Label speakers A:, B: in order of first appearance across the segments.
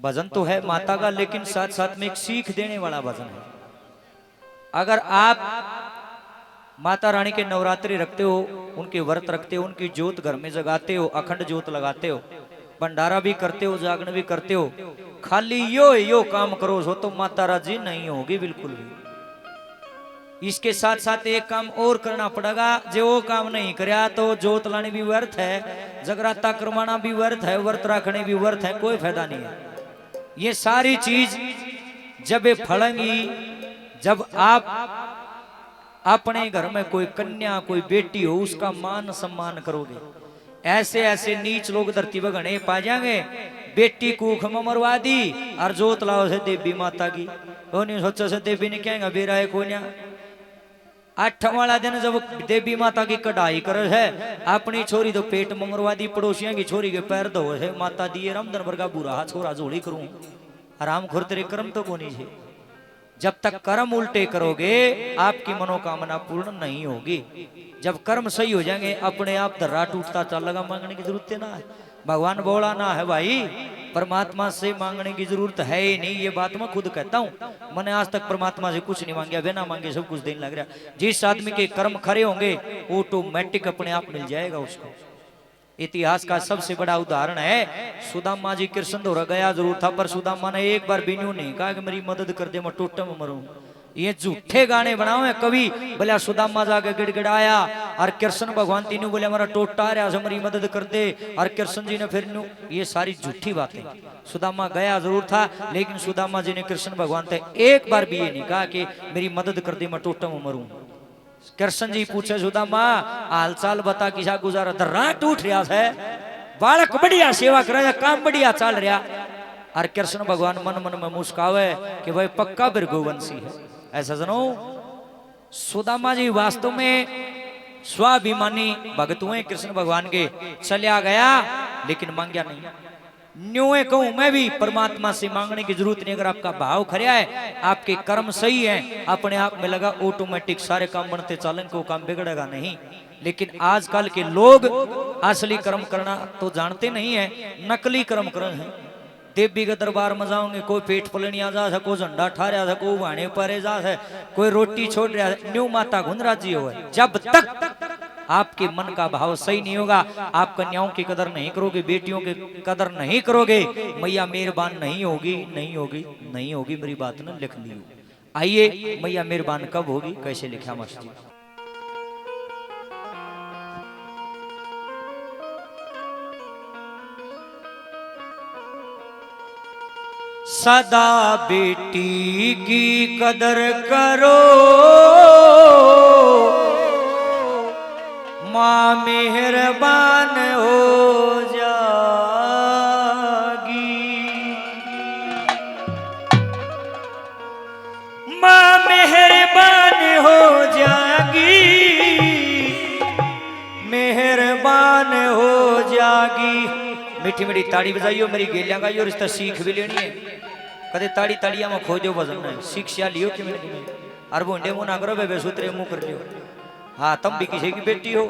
A: भजन तो है माता का, लेकिन साथ साथ में एक सीख देने वाला भजन है। अगर आप माता रानी के नवरात्रि रखते हो, उनके व्रत रखते हो, उनकी ज्योत घर में जगाते हो, अखंड ज्योत लगाते हो, भंडारा भी करते हो, जागरण भी करते हो, खाली यो काम करो सो तो माता राजी नहीं होगी बिल्कुल भी। इसके साथ साथ एक काम और करना पड़ेगा, जो वो काम नहीं करया तो ज्योत लानी भी व्यर्थ है, जगराता करवाना भी व्यर्थ है, व्रत रखने भी व्यर्थ है, कोई फायदा नहीं है। ये सारी चीज जब फलेंगी, जब आप अपने घर में कोई कन्या कोई बेटी हो उसका मान सम्मान करोगे। ऐसे ऐसे नीच लोग धरती पर घने पा जाएंगे, बेटी कूख में मरवा दी और जोत लाओ से देवी माता की, वो नहीं सोचा से देवी ने कहेंगे बेरा है कोई ना। 8 वाला दिन जब देवी माता की कढ़ाई कर है, अपनी छोरी तो पेट में मरवा दी, पड़ोसियों की छोरी के पैर धो है, माता दिए रामधन वर्गा बुरा छोरा जोड़ी करूं, आराम खोर तेरे कर्म तो कोनी है। जब तक कर्म उल्टे करोगे आपकी मनोकामना पूर्ण नहीं होगी। जब कर्म सही हो जाएंगे अपने आप दर्रा टूटता चल लगा, मांगने की जरूरत ना है। भगवान बोला ना है भाई, परमात्मा से मांगने की जरूरत है ही नहीं, ये बात मैं खुद कहता हूँ। मैंने आज तक परमात्मा से कुछ नहीं मांगा, बिना मांगे सब कुछ देने लग रहा। जिस आदमी के कर्म खरे होंगे ऑटोमेटिक अपने आप मिल जाएगा उसको। इतिहास का सबसे बड़ा उदाहरण है सुदामा जी। कृष्ण धोरा गया जरूर था, पर सुदामा ने एक बार भी यूं नहीं कहा कि मेरी मदद कर दे, मैं टोटे में मरूं। ये झूठे गाने बनाओ है कवि, बोला सुदामा जाके गिड़गिड़ाया और कृष्ण भगवान तीनों बोले हमारा टोटा आ रहा, मेरी मदद कर दे, और कृष्ण जी ने फिर ये सारी झूठी बातें। सुदामा गया जरूर था, लेकिन सुदामा जी ने कृष्ण भगवान से एक बार भी ये नहीं कहा कि मेरी मदद कर दे, मैं टोटे में मरूं। कृष्ण जी पूछे सुदामा हाल चाल बता, किसा गुजारा? दर्रा टूट रहा है, बालक बढ़िया सेवा करे, काम बढ़िया चल रहा। और कृष्ण भगवान मन मन में मुस्कावे कि भाई पक्का भृगुवंशी है। ऐसा जनो सुदामा जी वास्तव में स्वाभिमानी भगत हुए कृष्ण भगवान के, चलिया गया लेकिन मांगया नहीं। न्यूए कहूं मैं भी, परमात्मा से मांगने की जरूरत नहीं। अगर आपका भाव खरिया है, आपके कर्म सही है, अपने आप में लगा ऑटोमेटिक सारे काम बनते चलन को काम बिगड़ेगा नहीं। लेकिन आजकल के लोग असली कर्म करना तो जानते नहीं है, नकली कर्म कर रहे हैं। देवी के दरबार में जाओगे, कोई पेट पलनिया जा है, कोई झंडा ठहरा है, कोई वाणे परे जा है, कोई रोटी छोड़ रहा है, न्यू माता घुंधरा जी हो। जब तक आपके मन का भाव सही नहीं होगा, आप कन्याओं की कदर नहीं करोगे, बेटियों की कदर नहीं करोगे, मैया मेहरबान नहीं होगी, नहीं होगी, नहीं होगी। मेरी बात ना लिख ली। आइए मैया मेहरबान कब होगी, कैसे लिखा मास्टर जी? सदा बेटी की कदर करो, माँ मेहरबान हो जागी, माँ मेहरबान हो जागी, मेहरबान हो जागी। मीठी मीठी ताड़ी बजाइयो, मेरी गेलियां गाइयो, और इसका सीख भी लेनी है। कदे ताड़ी ताड़िया में खोजो भजन है, शिक्षा लियो कि और बोंडे मुंह ना करो, बेसूत्रे मुंह कर लियो। हाँ तुम भी किसी की बेटी हो,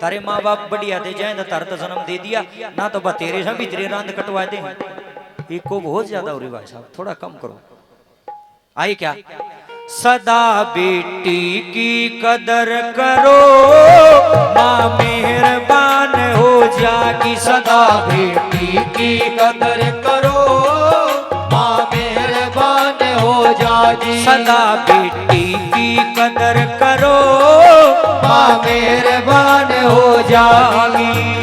A: तारे माँ बाप बढ़िया दे जाए तो तार तो जन्म दे दिया ना, तो बतेरे से भीतरे रांद कटवा दे। इको बहुत ज्यादा हो रही भाई साहब, थोड़ा कम करो। आई क्या? सदा बेटी की कदर करो, माँ मेहरबान हो जागी। सदा
B: बेटी की कदर करो, माँ मेहरबान हो जागी।
A: सदा बेटी की कदर करो,
B: माँ मेहरबान हो जागी।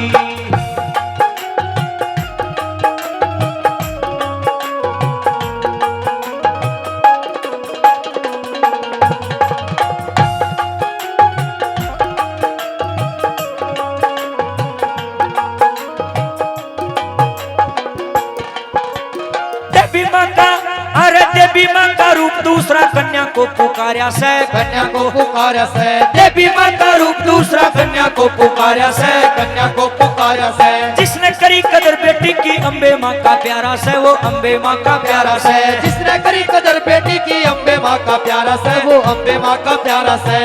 A: देवी माँ का रूप दूसरा कन्या को पुकार्या से,
B: कन्या को पुकार्या से।
A: देवी माँ का रूप दूसरा कन्या को पुकार्या से,
B: कन्या को पुकार्या से।
A: जिसने करी कदर बेटी की अम्बे माँ का प्यारा से, वो अम्बे माँ का प्यारा से।
B: जिसने करी कदर बेटी की अम्बे माँ का प्यारा से, वो अम्बे माँ का प्यारा से।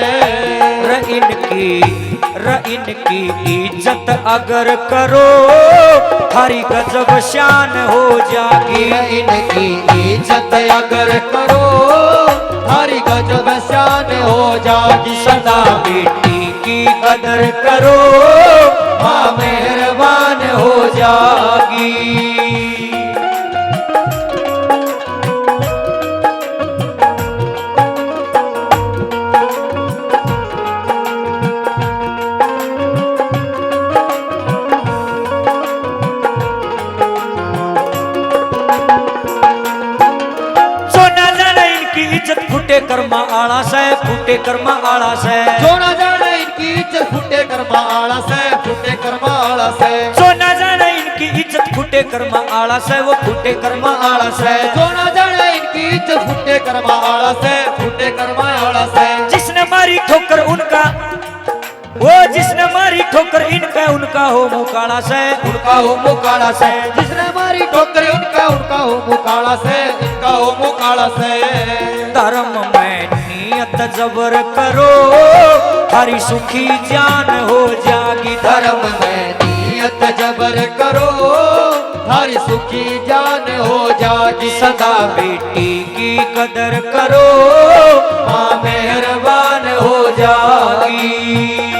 A: र इनकी इज्जत अगर करो थारी गजब शान हो जागी।
B: इनकी इज्जत अगर करो थारी गजब शान हो जागी।
A: सदा बेटी की कदर करो माँ मेहरबान हो जागी। फूटे कर्मा आला से, फूटे कर्मा आला से।
B: जो ना जाने इनकी इज्जत फूटे कर्मा आला से, फूटे कर्मा आला से।
A: जो ना जाने इनकी इज्जत फूटे कर्मा आला से, वो फूटे कर्मा आला से।
B: जो ना जाने इनकी इज्जत फूटे कर्मा आला से, फूटे कर्मा आला से।
A: जिसने मारी ठोकर उनका, वो जिसने मारी ठोकर इनका, उनका हो मुकाला से,
B: उनका हो मुकाला से। जिसने मारी ठोकर उनका, उनका हो मुकाला से, इनका हो मुकाला से।
A: धर्म में नियत जबर करो हरी सुखी जान हो जागी।
B: धर्म में नियत जबर करो हरी सुखी जान हो जागी।
A: सदा बेटी की कदर करो माँ मेहरबान हो जागी।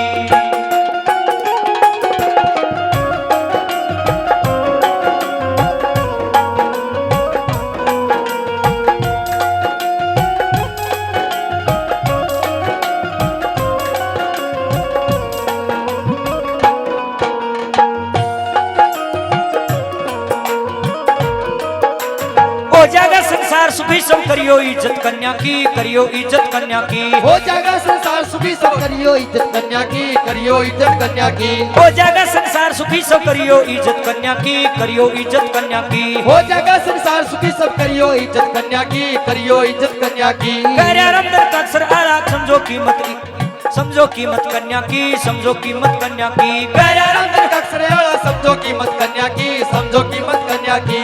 A: हो जाएगा संसार सुखी सब करियो इज्जत कन्या की, करियो इज्जत कन्या की।
B: हो जाएगा संसार सुखी सब करियो इज्जत कन्या की, करियो इज्जत कन्या की।
A: हो जाएगा संसार सुखी सब करियो इज्जत कन्या की, करियो इज्जत कन्या की।
B: हो जाएगा संसार सुखी सब करियो इज्जत कन्या की, करियो इज्जत कन्या की।
A: अंदर का अक्सर आला समझो कीमत, समझो कीमत कन्या की, समझो कीमत कन्या की।
B: अंदर का अक्सर आला समझो कीमत कन्या की, समझो कीमत कन्या की।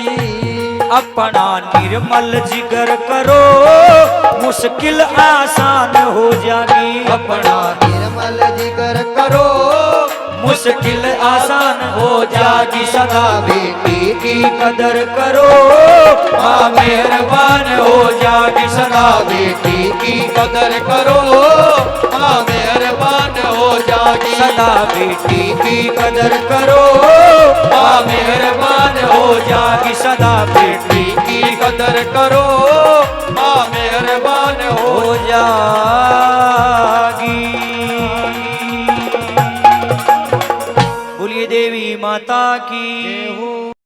A: अपना निर्मल जिगर करो मुश्किल आसान हो जागी।
B: अपना निर्मल जिगर करो
A: मुश्किल आसान हो जागी। सदा
B: बेटी
A: की कदर करो माँ मेहरबान हो जागी। सदा
B: बेटी की कदर करो माँ मेहरबान हो जागी।
A: सदा बेटी की कदर करो माँ मेहरबान हो जागी। सदा बेटी
B: की कदर करो माँ मेहरबान
A: हो जागी। बोलिए देवी माता की।